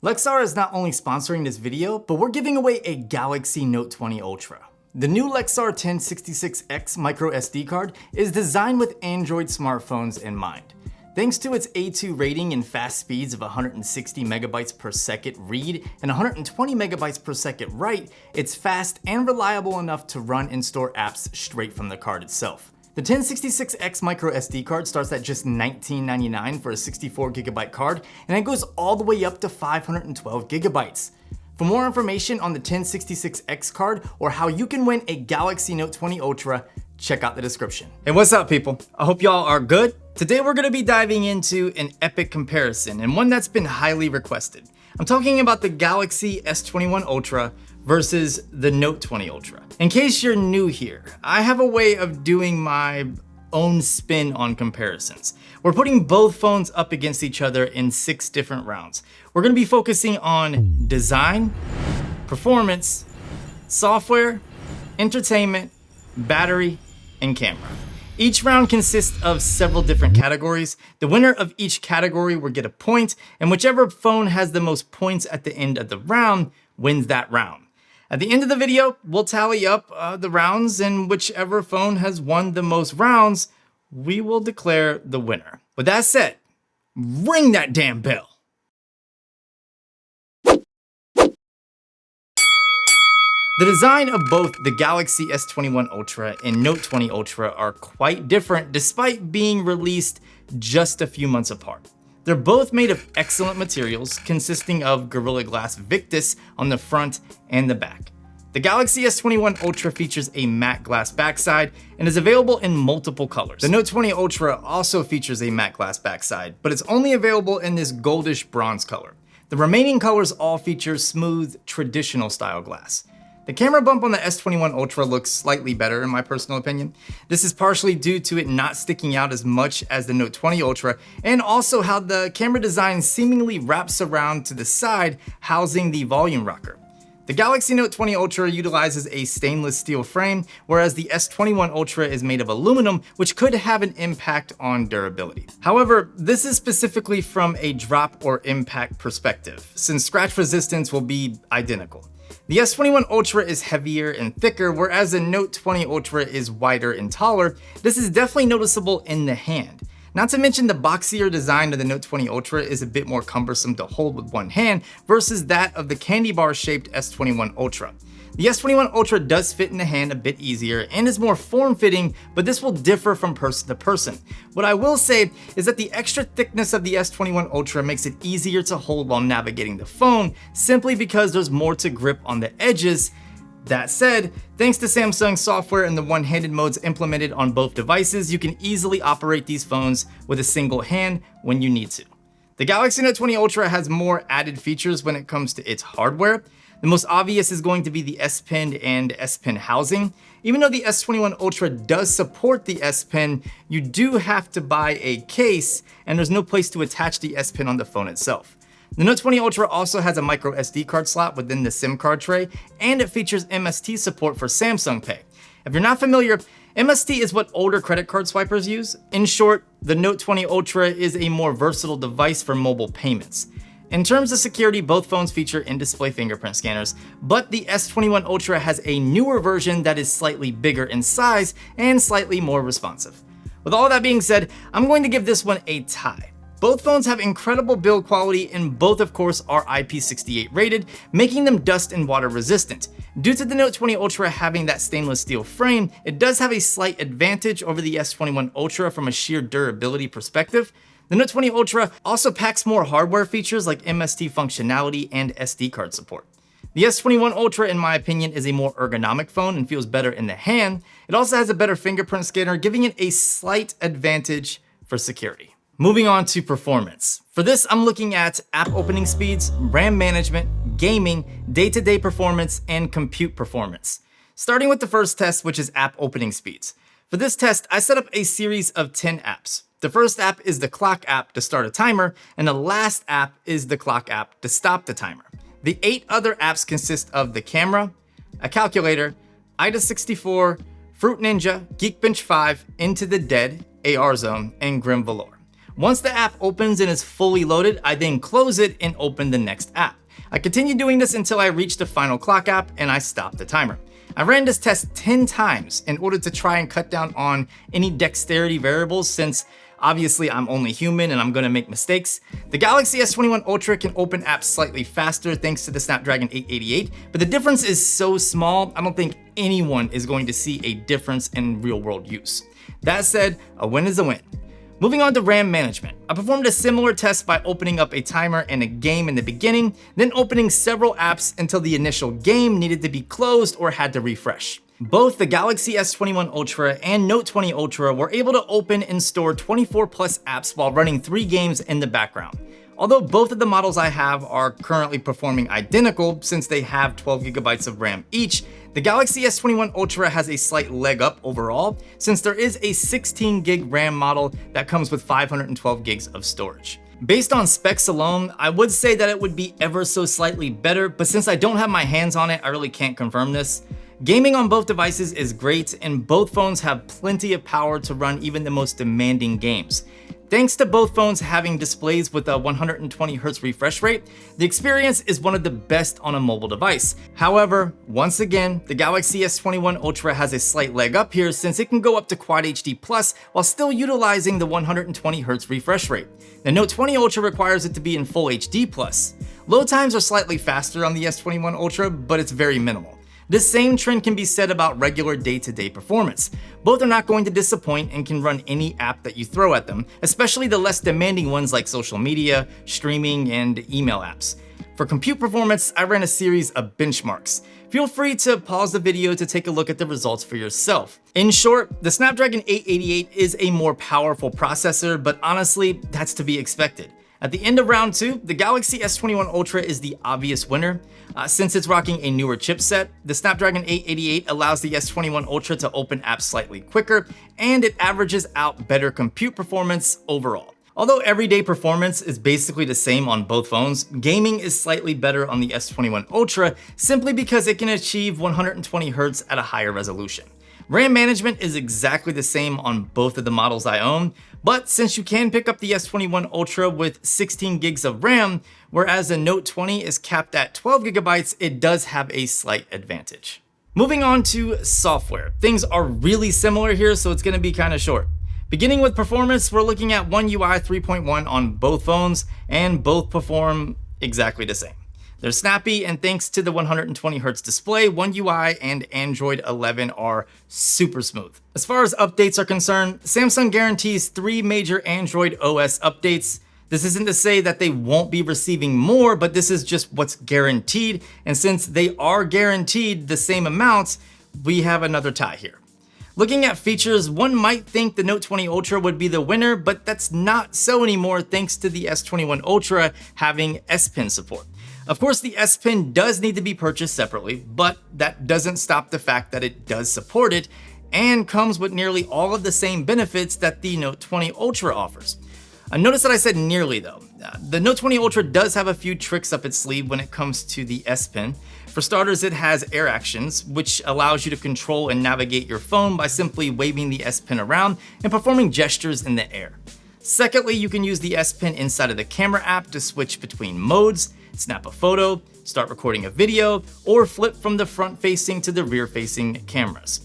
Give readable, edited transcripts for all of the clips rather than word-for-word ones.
Lexar is not only sponsoring this video, but we're giving away a Galaxy Note 20 Ultra. The new Lexar 1066X micro SD card is designed with Android smartphones in mind. Thanks to its A2 rating and fast speeds of 160 megabytes per second read and 120 megabytes per second write, it's fast and reliable enough to run and store apps straight from the card itself. The 1066X micro SD card starts at just $19.99 for a 64 gigabyte card, and it goes all the way up to 512 gigabytes. For more information on the 1066X card or how you can win a Galaxy Note 20 Ultra, check out the description. Hey, what's up, people? I hope y'all are good. Today we're gonna be diving into an epic comparison and one that's been highly requested. I'm talking about the Galaxy S21 Ultra versus the Note 20 Ultra. In case you're new here, I have a way of doing my own spin on comparisons. We're putting both phones up against each other in 6 different rounds. We're gonna be focusing on design, performance, software, entertainment, battery, and camera. Each round consists of several different categories. The winner of each category will get a point, and whichever phone has the most points at the end of the round wins that round. At the end of the video, we'll tally up the rounds, and whichever phone has won the most rounds, we will declare the winner. With that said, ring that damn bell. The design of both the Galaxy S21 Ultra and Note 20 Ultra are quite different despite being released just a few months apart. They're both made of excellent materials consisting of Gorilla Glass Victus on the front and the back. The Galaxy S21 Ultra features a matte glass backside and is available in multiple colors. The Note 20 Ultra also features a matte glass backside, but it's only available in this goldish bronze color. The remaining colors all feature smooth, traditional style glass. The camera bump on the S21 Ultra looks slightly better in my personal opinion. This is partially due to it not sticking out as much as the Note 20 Ultra, and also how the camera design seemingly wraps around to the side, housing the volume rocker. The Galaxy Note 20 Ultra utilizes a stainless steel frame, whereas the S21 Ultra is made of aluminum, which could have an impact on durability. However, this is specifically from a drop or impact perspective, since scratch resistance will be identical. The S21 Ultra is heavier and thicker, whereas the Note 20 Ultra is wider and taller. This is definitely noticeable in the hand. Not to mention the boxier design of the Note 20 Ultra is a bit more cumbersome to hold with one hand versus that of the candy bar shaped S21 Ultra. The S21 Ultra does fit in the hand a bit easier and is more form-fitting, but this will differ from person to person. What I will say is that the extra thickness of the S21 Ultra makes it easier to hold while navigating the phone, simply because there's more to grip on the edges. That said, thanks to Samsung software and the one-handed modes implemented on both devices, you can easily operate these phones with a single hand when you need to. The Galaxy Note 20 Ultra has more added features when it comes to its hardware. The most obvious is going to be the S Pen and S Pen housing. Even though the S21 Ultra does support the S Pen, you do have to buy a case, and there's no place to attach the S Pen on the phone itself. The Note 20 Ultra also has a micro SD card slot within the SIM card tray, and it features MST support for Samsung Pay. If you're not familiar, MST is what older credit card swipers use. In short, the Note 20 Ultra is a more versatile device for mobile payments. In terms of security, both phones feature in-display fingerprint scanners, but the S21 Ultra has a newer version that is slightly bigger in size and slightly more responsive. With all that being said, I'm going to give this one a tie. Both phones have incredible build quality, and both of course are IP68 rated, making them dust and water resistant. Due to the Note 20 Ultra having that stainless steel frame, it does have a slight advantage over the S21 Ultra from a sheer durability perspective. The Note 20 Ultra also packs more hardware features like MST functionality and SD card support. The S21 Ultra, in my opinion, is a more ergonomic phone and feels better in the hand. It also has a better fingerprint scanner, giving it a slight advantage for security. Moving on to performance. For this, I'm looking at app opening speeds, RAM management, gaming, day-to-day performance, and compute performance. Starting with the first test, which is app opening speeds. For this test, I set up a series of 10 apps. The first app is the clock app to start a timer, and the last app is the clock app to stop the timer. The 8 other apps consist of the camera, a calculator, IDA64, Fruit Ninja, Geekbench 5, Into the Dead, AR Zone, and Grim Valor. Once the app opens and is fully loaded, I then close it and open the next app. I continue doing this until I reach the final clock app and I stop the timer. I ran this test 10 times in order to try and cut down on any dexterity variables, since obviously I'm only human and I'm gonna make mistakes. The Galaxy S21 Ultra can open apps slightly faster thanks to the Snapdragon 888, but the difference is so small, I don't think anyone is going to see a difference in real world use. That said, a win is a win. Moving on to RAM management. I performed a similar test by opening up a timer and a game in the beginning, then opening several apps until the initial game needed to be closed or had to refresh. Both the Galaxy S21 Ultra and Note 20 Ultra were able to open and store 24 plus apps while running 3 games in the background. Although both of the models I have are currently performing identical since they have 12 gigabytes of RAM each, the Galaxy S21 Ultra has a slight leg up overall since there is a 16 gig RAM model that comes with 512 gigs of storage. Based on specs alone, I would say that it would be ever so slightly better, but since I don't have my hands on it, I really can't confirm this. Gaming on both devices is great, and both phones have plenty of power to run even the most demanding games. Thanks to both phones having displays with a 120Hz refresh rate, the experience is one of the best on a mobile device. However, once again, the Galaxy S21 Ultra has a slight leg up here since it can go up to Quad HD Plus while still utilizing the 120Hz refresh rate. The Note 20 Ultra requires it to be in Full HD Plus. Load times are slightly faster on the S21 Ultra, but it's very minimal. This same trend can be said about regular day-to-day performance. Both are not going to disappoint and can run any app that you throw at them, especially the less demanding ones like social media, streaming, and email apps. For compute performance, I ran a series of benchmarks. Feel free to pause the video to take a look at the results for yourself. In short, the Snapdragon 888 is a more powerful processor, but honestly, that's to be expected. At the end of round 2, the Galaxy S21 Ultra is the obvious winner. Since it's rocking a newer chipset, the Snapdragon 888 allows the S21 Ultra to open apps slightly quicker, and it averages out better compute performance overall. Although everyday performance is basically the same on both phones, gaming is slightly better on the S21 Ultra simply because it can achieve 120Hz at a higher resolution. RAM management is exactly the same on both of the models I own, but since you can pick up the S21 Ultra with 16 gigs of RAM, whereas the Note 20 is capped at 12 gigabytes, it does have a slight advantage. Moving on to software. Things are really similar here, so it's gonna be kinda short. Beginning with performance, we're looking at One UI 3.1 on both phones, and both perform exactly the same. They're snappy, and thanks to the 120Hz display, One UI and Android 11 are super smooth. As far as updates are concerned, Samsung guarantees 3 major Android OS updates. This isn't to say that they won't be receiving more, but this is just what's guaranteed, and since they are guaranteed the same amounts, we have another tie here. Looking at features, one might think the Note 20 Ultra would be the winner, but that's not so anymore thanks to the S21 Ultra having S Pen support. Of course, the S Pen does need to be purchased separately, but that doesn't stop the fact that it does support it and comes with nearly all of the same benefits that the Note 20 Ultra offers. Notice that I said nearly though. The Note 20 Ultra does have a few tricks up its sleeve when it comes to the S Pen. For starters, it has air actions, which allows you to control and navigate your phone by simply waving the S Pen around and performing gestures in the air. Secondly, you can use the S Pen inside of the camera app to switch between modes, snap a photo, start recording a video, or flip from the front-facing to the rear-facing cameras.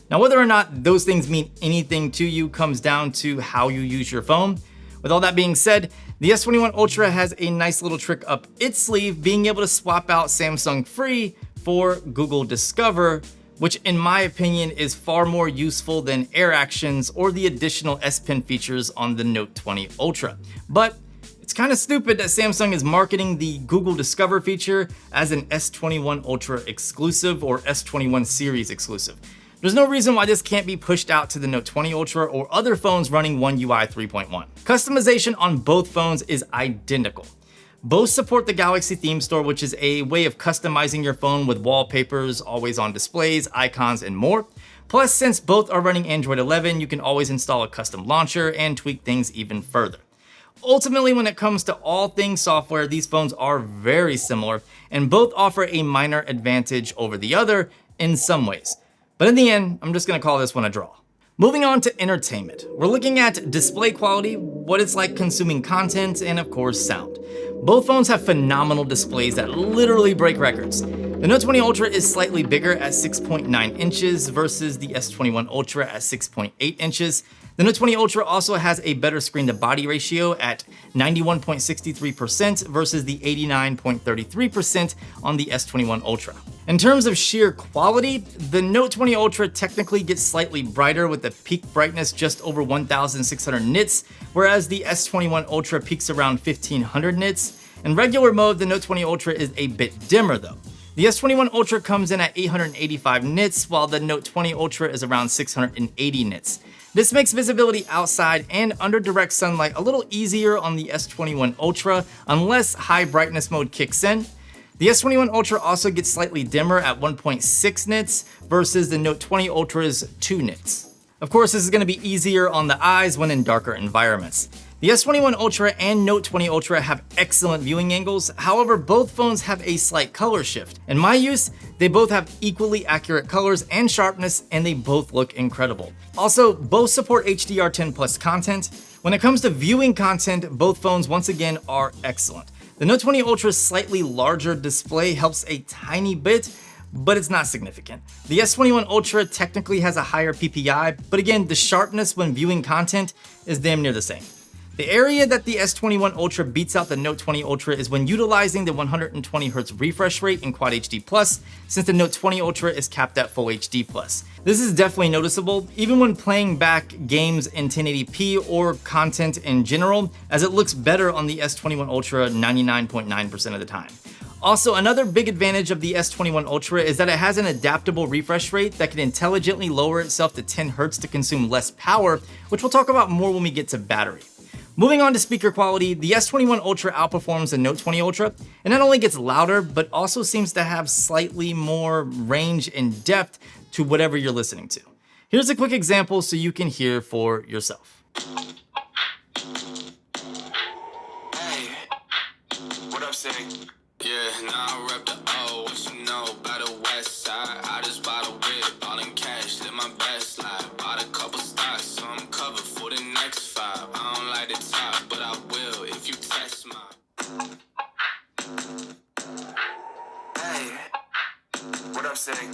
Now, whether or not those things mean anything to you comes down to how you use your phone. With all that being said, the S21 Ultra has a nice little trick up its sleeve, being able to swap out Samsung Free for Google Discover, which in my opinion is far more useful than air actions or the additional S Pen features on the Note 20 Ultra. But it's kind of stupid that Samsung is marketing the Google Discover feature as an S21 Ultra exclusive or S21 series exclusive. There's no reason why this can't be pushed out to the Note 20 Ultra or other phones running One UI 3.1. Customization on both phones is identical. Both support the Galaxy Theme Store, which is a way of customizing your phone with wallpapers, always-on displays, icons, and more. Plus, since both are running Android 11, you can always install a custom launcher and tweak things even further. Ultimately, when it comes to all things software, these phones are very similar, and both offer a minor advantage over the other in some ways. But in the end, I'm just gonna call this one a draw. Moving on to entertainment, we're looking at display quality, what it's like consuming content, and of course sound. Both phones have phenomenal displays that literally break records. The Note 20 Ultra is slightly bigger at 6.9 inches versus the S21 Ultra at 6.8 inches. The Note 20 Ultra also has a better screen-to-body ratio at 91.63% versus the 89.33% on the S21 Ultra. In terms of sheer quality, the Note 20 Ultra technically gets slightly brighter with a peak brightness just over 1,600 nits, whereas the S21 Ultra peaks around 1,500 nits. In regular mode, the Note 20 Ultra is a bit dimmer though. The S21 Ultra comes in at 885 nits, while the Note 20 Ultra is around 680 nits. This makes visibility outside and under direct sunlight a little easier on the S21 Ultra unless high brightness mode kicks in. The S21 Ultra also gets slightly dimmer at 1.6 nits versus the Note 20 Ultra's 2 nits. Of course, this is going to be easier on the eyes when in darker environments. The S21 Ultra and Note 20 Ultra have excellent viewing angles, however both phones have a slight color shift. In my use, they both have equally accurate colors and sharpness, and they both look incredible. Also, both support HDR10+ content. When it comes to viewing content, both phones once again are excellent. The Note 20 Ultra's slightly larger display helps a tiny bit, but it's not significant. The S21 Ultra technically has a higher PPI, but again, the sharpness when viewing content is damn near the same. The area that the S21 Ultra beats out the Note 20 Ultra is when utilizing the 120Hz refresh rate in Quad HD+, since the Note 20 Ultra is capped at Full HD+. This is definitely noticeable, even when playing back games in 1080p or content in general, as it looks better on the S21 Ultra 99.9% of the time. Also, another big advantage of the S21 Ultra is that it has an adaptable refresh rate that can intelligently lower itself to 10 Hz to consume less power, which we'll talk about more when we get to battery. Moving on to speaker quality, the S21 Ultra outperforms the Note 20 Ultra, and not only gets louder, but also seems to have slightly more range and depth to whatever you're listening to. Here's a quick example so you can hear for yourself. Hey, what up, City? Yeah, now I rep the O, what you know by the west side. I just bought a whip, all in cash, live my best life. Bought a couple stocks, so I'm covered for the next 5. I don't like the top, but I will if you test my. Hey, what up, City?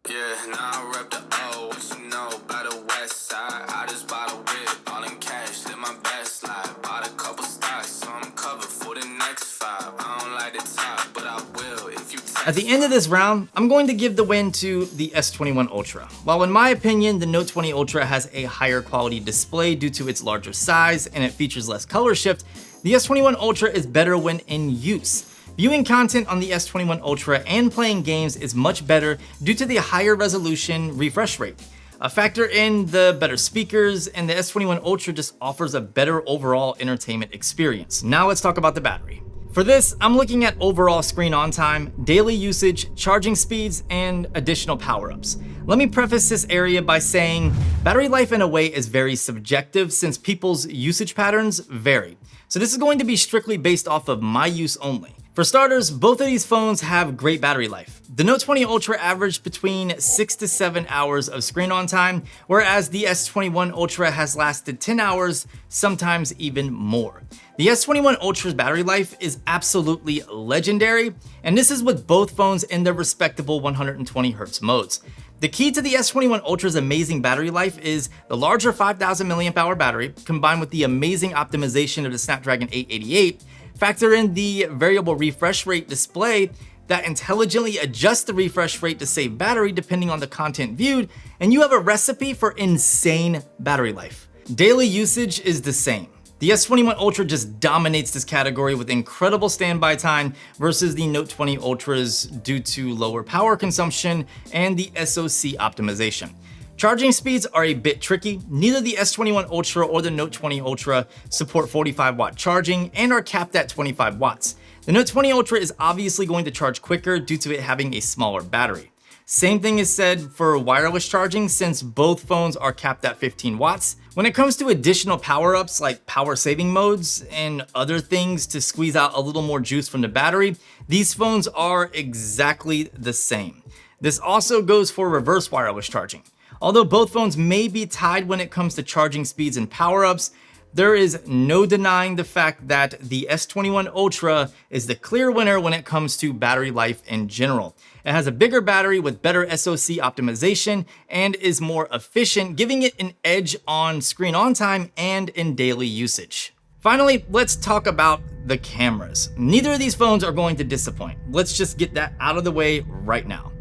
Yeah, now I rep the O, what you know by the west side. I just bought a whip, all in cash, live my best life. Bought a couple stocks, so I'm covered for the next 5. I don't like the top, but I will if you test. At the end of this round, I'm going to give the win to the S21 Ultra. While in my opinion, the Note 20 Ultra has a higher quality display due to its larger size and it features less color shift, the S21 Ultra is better when in use. Viewing content on the S21 Ultra and playing games is much better due to the higher resolution refresh rate. Factor in the better speakers, and the S21 Ultra just offers a better overall entertainment experience. Now let's talk about the battery. For this, I'm looking at overall screen on time, daily usage, charging speeds, and additional power-ups. Let me preface this area by saying battery life in a way is very subjective since people's usage patterns vary. So this is going to be strictly based off of my use only. For starters, both of these phones have great battery life. The Note 20 Ultra averaged between 6 to 7 hours of screen on time, whereas the S21 Ultra has lasted 10 hours, sometimes even more. The S21 Ultra's battery life is absolutely legendary, and this is with both phones in their respectable 120Hz modes. The key to the S21 Ultra's amazing battery life is the larger 5,000 mAh battery combined with the amazing optimization of the Snapdragon 888. Factor in the variable refresh rate display that intelligently adjusts the refresh rate to save battery depending on the content viewed, and you have a recipe for insane battery life. Daily usage is the same. The S21 Ultra just dominates this category with incredible standby time versus the Note 20 Ultras due to lower power consumption and the SoC optimization. Charging speeds are a bit tricky. Neither the S21 Ultra or the Note 20 Ultra support 45-watt charging and are capped at 25 watts. The Note 20 Ultra is obviously going to charge quicker due to it having a smaller battery. Same thing is said for wireless charging since both phones are capped at 15 watts. When it comes to additional power-ups like power saving modes and other things to squeeze out a little more juice from the battery, these phones are exactly the same. This also goes for reverse wireless charging. Although both phones may be tied when it comes to charging speeds and power-ups, there is no denying the fact that the S21 Ultra is the clear winner when it comes to battery life in general. It has a bigger battery with better SoC optimization and is more efficient, giving it an edge on screen on time and in daily usage. Finally, let's talk about the cameras. Neither of these phones are going to disappoint. Let's just get that out of the way right now.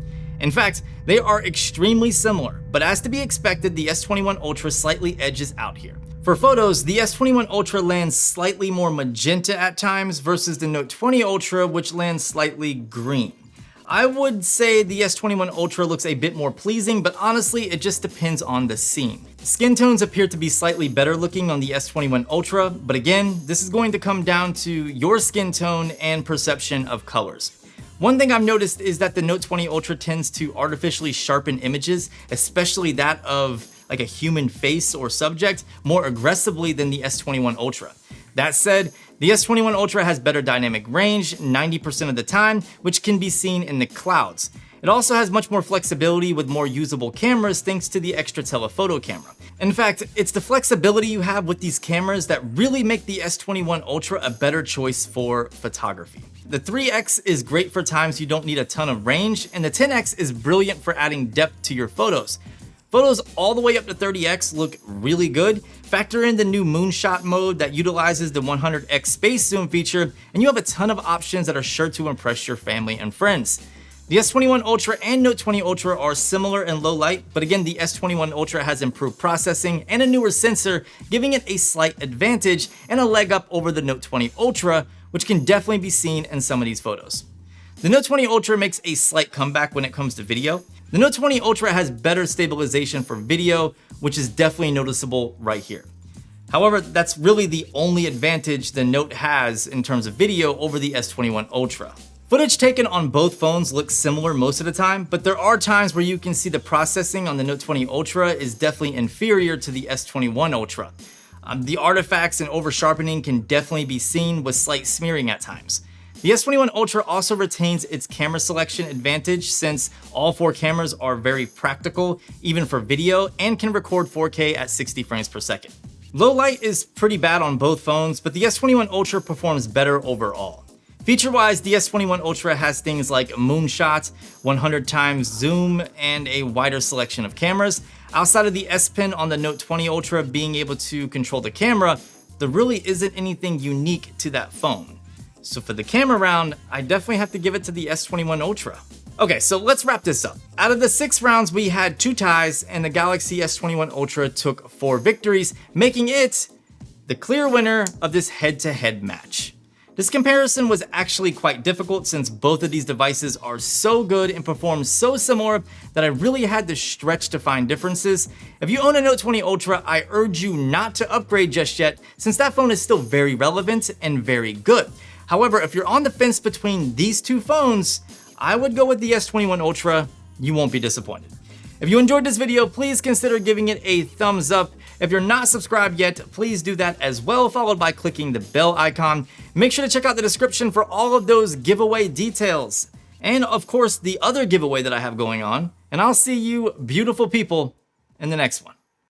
In fact, they are extremely similar, but as to be expected, the S21 Ultra slightly edges out here. For photos, the S21 Ultra lands slightly more magenta at times versus the Note 20 Ultra, which lands slightly green. I would say the S21 Ultra looks a bit more pleasing, but honestly, it just depends on the scene. Skin tones appear to be slightly better looking on the S21 Ultra, but again, this is going to come down to your skin tone and perception of colors. One thing I've noticed is that the Note 20 Ultra tends to artificially sharpen images, especially that of like a human face or subject, more aggressively than the S21 Ultra. That said, the S21 Ultra has better dynamic range 90% of the time, which can be seen in the clouds. It also has much more flexibility with more usable cameras thanks to the extra telephoto camera. In fact, it's the flexibility you have with these cameras that really make the S21 Ultra a better choice for photography. The 3X is great for times you don't need a ton of range, and the 10X is brilliant for adding depth to your photos. Photos all the way up to 30X look really good. Factor in the new moonshot mode that utilizes the 100X space zoom feature, and you have a ton of options that are sure to impress your family and friends. The S21 Ultra and Note 20 Ultra are similar in low light, but again, the S21 Ultra has improved processing and a newer sensor, giving it a slight advantage and a leg up over the Note 20 Ultra, which can definitely be seen in some of these photos. The Note 20 Ultra makes a slight comeback when it comes to video. The Note 20 Ultra has better stabilization for video, which is definitely noticeable right here. However, that's really the only advantage the Note has in terms of video over the S21 Ultra. Footage taken on both phones looks similar most of the time, but there are times where you can see the processing on the Note 20 Ultra is definitely inferior to the S21 Ultra. The artifacts and over-sharpening can definitely be seen with slight smearing at times. The S21 Ultra also retains its camera selection advantage since all 4 cameras are very practical, even for video, and can record 4K at 60 frames per second. Low light is pretty bad on both phones, but the S21 Ultra performs better overall. Feature-wise, the S21 Ultra has things like moonshot, 100x zoom, and a wider selection of cameras. Outside of the S Pen on the Note 20 Ultra being able to control the camera, there really isn't anything unique to that phone. So for the camera round, I definitely have to give it to the S21 Ultra. Okay, so let's wrap this up. Out of the 6 rounds, we had 2 ties, and the Galaxy S21 Ultra took 4 victories, making it the clear winner of this head-to-head match. This comparison was actually quite difficult since both of these devices are so good and perform so similar that I really had to stretch to find differences. If you own a Note 20 Ultra, I urge you not to upgrade just yet since that phone is still very relevant and very good. However, if you're on the fence between these 2 phones, I would go with the S21 Ultra. You won't be disappointed. If you enjoyed this video, please consider giving it a thumbs up. If you're not subscribed yet, please do that as well, followed by clicking the bell icon. Make sure to check out the description for all of those giveaway details. And of course, the other giveaway that I have going on. And I'll see you beautiful people in the next one.